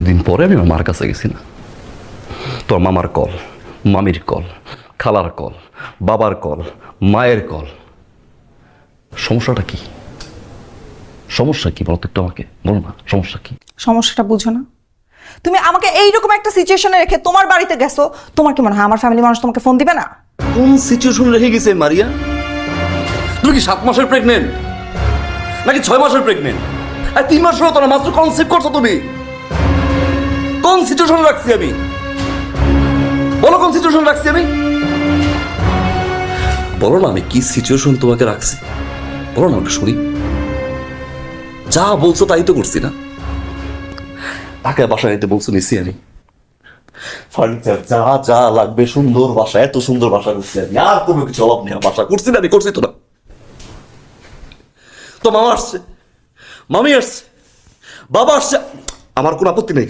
দিন পরে আমি আমার মার কাছে গেছি না, তোর মামার কল, মামির কল, খালার কল, বাবার কল, মায়ের কল। সমস্যাটা কি? সমস্যা কি বলো তো একটু আমাকে, বলো না সমস্যা কি? সমস্যাটা বুঝো না? তুমি আমাকে এইরকম একটা সিচুয়েশনে রেখে তোমার বাড়িতে গেছো, তোমার কি মনে হয় আমার ফ্যামিলি মানুষ তোমাকে ফোন দিবে না? কোন সিচুয়েশন রেখে গেছে মারিয়া? তুমি কি 7 মাসের প্রেগনেন্ট নাকি 6 মাসের প্রেগনেন্ট? আর 3 মাস হলো তো না, মাত্র কনসেপ্ট করছো তুমি। কোন সিচুয়েশন রাখছি আমি? বলো কোন সিচুয়েশন রাখছি আমি? বলো না আমি কি সিচুয়েশন তোমাকে রাখছি, বলো না আমাকে শুনি। যা বলছো তাই তো করছি না? ঢাকায় বাসা নিতে বলছো, নিছি আমি। ফার্নিচার যা যা লাগবে, সুন্দর বাসা, এত সুন্দর বাসা করছি আমি। আর কোনো কিছু অভাব নেই, বাসা করছি না আমি, করছি তো না। তো মামা আসছে, মামি আসছে, বাবা আসছে, আমার কোনো আপত্তি নেই।